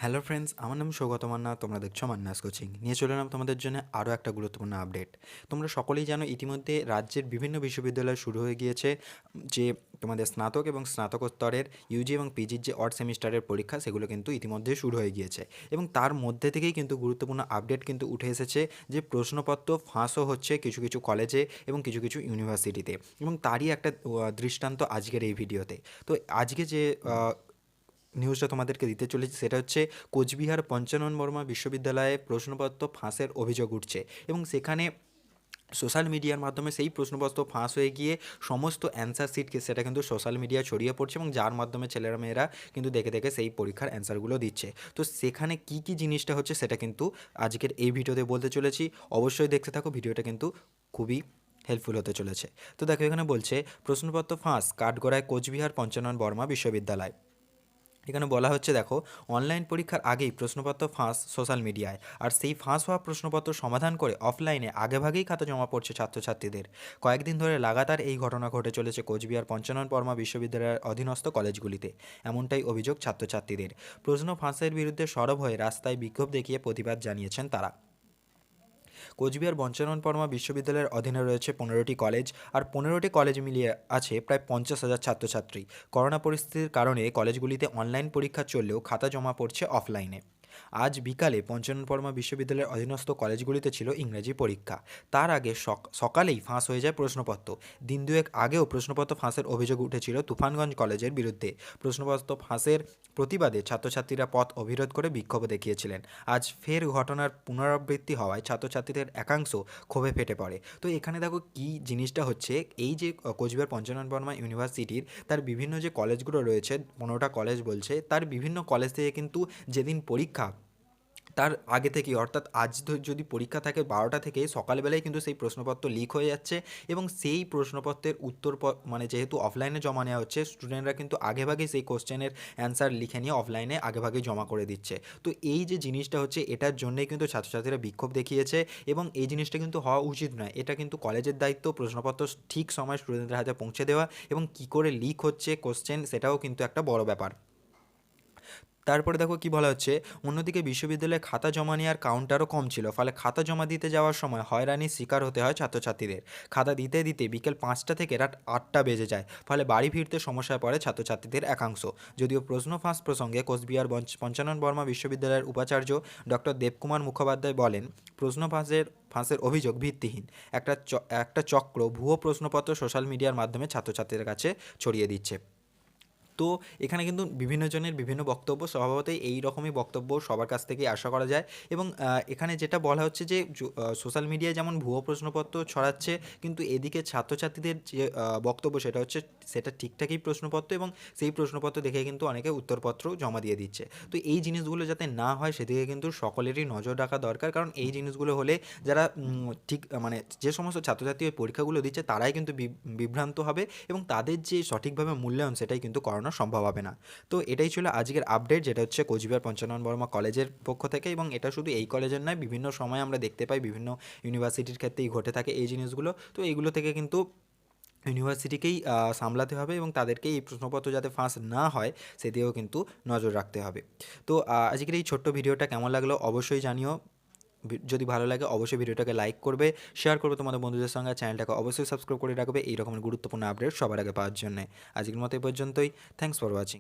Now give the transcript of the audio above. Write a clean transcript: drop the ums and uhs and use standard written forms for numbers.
Hello friends, আমার নাম সৌগত মান্না। তোমরা দেখছো মান্নাস কোচিং। নিয়ে চলে এলাম তোমাদের জন্য আরও একটা গুরুত্বপূর্ণ আপডেট। তোমরা সকলেই জানো ইতিমধ্যে রাজ্যের বিভিন্ন বিশ্ববিদ্যালয় শুরু হয়ে গিয়েছে যে তোমাদের স্নাতক এবং স্নাতকোত্তরের ইউজি এবং পিজির যে অড সেমিস্টারের পরীক্ষা, সেগুলো কিন্তু ইতিমধ্যে শুরু হয়ে গিয়েছে। এবং তার মধ্যে থেকেই কিন্তু গুরুত্বপূর্ণ আপডেট কিন্তু উঠে এসেছে যে প্রশ্নপত্র ফাঁসও হচ্ছে কিছু কিছু কলেজে এবং কিছু কিছু ইউনিভার্সিটিতে, এবং তারই একটা দৃষ্টান্ত আজকের এই ভিডিওতে। তো আজকে যে নিউজটা তোমাদেরকে দিতে চলেছি সেটা হচ্ছে কোচবিহার পঞ্চানন বর্মা বিশ্ববিদ্যালয়ে প্রশ্নপত্র ফাঁসের অভিযোগ উঠছে, এবং সেখানে সোশ্যাল মিডিয়ার মাধ্যমে সেই প্রশ্নপত্র ফাঁস হয়ে গিয়ে সমস্ত অ্যান্সার শিটকে সেটা কিন্তু সোশ্যাল মিডিয়ায় ছড়িয়ে পড়ছে, এবং যার মাধ্যমে ছেলেরা মেয়েরা কিন্তু দেখে দেখে সেই পরীক্ষার অ্যান্সারগুলো দিচ্ছে। তো সেখানে কী কী জিনিসটা হচ্ছে সেটা কিন্তু আজকের এই ভিডিওতে বলতে চলেছি। অবশ্যই দেখতে থাকো, ভিডিওটা কিন্তু খুবই হেল্পফুল হতে চলেছে। তো দেখো, এখানে বলছে প্রশ্নপত্র ফাঁস কাঠগড়ায় কোচবিহার পঞ্চানন বর্মা বিশ্ববিদ্যালয়। এখানে বলা হচ্ছে, দেখো, অনলাইন পরীক্ষার আগেই প্রশ্নপত্র ফাঁস সোশ্যাল মিডিয়ায়, আর সেই ফাঁস হওয়া প্রশ্নপত্র সমাধান করে অফলাইনে আগেভাগেই খাতা জমা পড়ছে ছাত্রছাত্রীদের। কয়েকদিন ধরে লাগাতার এই ঘটনা ঘটে চলেছে কোচবিহার পঞ্চানন বর্মা বিশ্ববিদ্যালয়ের অধীনস্থ কলেজগুলিতে। এমনটাই অভিযোগ ছাত্রছাত্রীদের। প্রশ্ন ফাঁসের বিরুদ্ধে সরব হয়ে রাস্তায় বিক্ষোভ দেখিয়ে প্রতিবাদ জানিয়েছেন তারা। কোচবিহার পঞ্চানন বর্মা বিশ্ববিদ্যালয়ের অধীনে রয়েছে 15টি কলেজ, আর 15টি কলেজ মিলিয়ে আছে প্রায় 50,000 ছাত্রছাত্রী। করোনা পরিস্থিতির কারণে কলেজগুলিতে অনলাইন পরীক্ষা চললেও খাতা জমা পড়ছে অফলাইনে। আজ বিকালে পঞ্চানন বর্মা বিশ্ববিদ্যালয়ের অধীনস্থ কলেজগুলিতে ছিল ইংরেজি পরীক্ষা। তার আগে সকালেই ফাঁস হয়ে যায় প্রশ্নপত্র। দিন দুয়েক আগেও প্রশ্নপত্র ফাঁসের অভিযোগ উঠেছিল তুফানগঞ্জ কলেজের বিরুদ্ধে। প্রশ্নপত্র ফাঁসের প্রতিবাদে ছাত্রছাত্রীরা পথ অবরোধ করে বিক্ষোভ দেখিয়েছিলেন। আজ ফের ঘটনার পুনরাবৃত্তি হওয়ায় ছাত্রছাত্রীদের একাংশ ক্ষোভে ফেটে পড়ে। তো এখানে দেখো কী জিনিসটা হচ্ছে, এই যে কোচবিহার পঞ্চানন বর্মা ইউনিভার্সিটির তার বিভিন্ন যে কলেজগুলো রয়েছে, 15টা কলেজ বলছে, তার বিভিন্ন কলেজ থেকে কিন্তু যেদিন পরীক্ষা তার আগে থেকেই, অর্থাৎ আজ যদি পরীক্ষা থাকে 12টা থেকে, সকালবেলায় কিন্তু সেই প্রশ্নপত্র লিক হয়ে যাচ্ছে, এবং সেই প্রশ্নপত্রের উত্তর মানে যেহেতু অফলাইনে জমা নেওয়া হচ্ছে, স্টুডেন্টরা কিন্তু আগেভাগেই সেই কোশ্চেনের অ্যান্সার লিখে নিয়ে অফলাইনে আগেভাগেই জমা করে দিচ্ছে। তো এই যে জিনিসটা হচ্ছে, এটার জন্যই কিন্তু ছাত্রছাত্রীরা বিক্ষোভ দেখিয়েছে, এবং এই জিনিসটা কিন্তু হওয়া উচিত নয়। এটা কিন্তু কলেজের দায়িত্ব প্রশ্নপত্র ঠিক সময় স্টুডেন্টদের হাতে পৌঁছে দেওয়া, এবং কী করে লিক হচ্ছে কোশ্চেন সেটাও কিন্তু একটা বড় ব্যাপার। তারপরে দেখো কি বলা হচ্ছে, অন্যদিকে বিশ্ববিদ্যালয়ে খাতা জমা নেওয়ার কাউন্টারও কম ছিল, ফলে খাতা জমা দিতে যাওয়ার সময় হয়রানির শিকার হতে হয় ছাত্রছাত্রীদের। খাতা দিতে দিতে বিকেল 5টা থেকে রাত 8টা বেজে যায়, ফলে বাড়ি ফিরতে সমস্যায় পড়ে ছাত্রছাত্রীদের একাংশ। যদিও প্রশ্ন ফাঁস প্রসঙ্গে কোচবিহার পঞ্চানন বর্মা বিশ্ববিদ্যালয়ের উপাচার্য ডক্টর দেবকুমার মুখোপাধ্যায় বলেন, প্রশ্ন ফাঁসের অভিযোগ ভিত্তিহীন। একটা চক্র ভুয়ো প্রশ্নপত্র সোশ্যাল মিডিয়ার মাধ্যমে ছাত্রছাত্রীদের কাছে ছড়িয়ে দিচ্ছে। তো এখানে কিন্তু বিভিন্ন জনের বিভিন্ন বক্তব্য, স্বভাবতই এই রকমই বক্তব্য সবার কাছ থেকেই আশা করা যায়। এবং এখানে যেটা বলা হচ্ছে যে সোশ্যাল মিডিয়ায় যেমন ভুয়ো প্রশ্নপত্র ছড়াচ্ছে, কিন্তু এদিকে ছাত্রছাত্রীদের যে বক্তব্য সেটা হচ্ছে সেটা ঠিকঠাকই প্রশ্নপত্র, এবং সেই প্রশ্নপত্র দেখে কিন্তু অনেকে উত্তরপত্র জমা দিয়ে দিচ্ছে। তো এই জিনিসগুলো যাতে না হয় সেদিকে কিন্তু সকলেরই নজর রাখা দরকার, কারণ এই জিনিসগুলো হলে যারা ঠিক মানে যে সমস্ত ছাত্রছাত্রী ওই পরীক্ষাগুলো দিচ্ছে তারাই কিন্তু বিভ্রান্ত হবে, এবং তাদের যে সঠিকভাবে মূল্যায়ন সেটাই কিন্তু করানো সম্ভব হবে না। তো এটাই ছিল আজকের আপডেট, যেটা হচ্ছে কোচবিহার পঞ্চানন বর্মা কলেজের পক্ষ থেকে। এবং এটা শুধু এই কলেজের নয়, বিভিন্ন সময় আমরা দেখতে পাই বিভিন্ন ইউনিভার্সিটির ক্ষেত্রেই ঘটে থাকে এই জিনিসগুলো। তো এইগুলো থেকে কিন্তু ইউনিভার্সিটিকেই সামলাতে হবে, এবং তাদেরকে এই প্রশ্নপত্র যাতে ফাঁস না হয় সেদিকেও কিন্তু নজর রাখতে হবে। তো আজকের এই ছোট্ট ভিডিওটা কেমন লাগলো অবশ্যই জানিও। যদি ভালো লাগে অবশ্যই ভিডিওটাকে লাইক করবে, শেয়ার করবে তোমাদের বন্ধুদের সঙ্গে, চ্যানেলটাকে অবশ্যই সাবস্ক্রাইব করে রাখবে এই রকমের গুরুত্বপূর্ণ আপডেট সবার আগে পাওয়ার জন্য। আজকের মতো এই পর্যন্তই। Thanks for watching.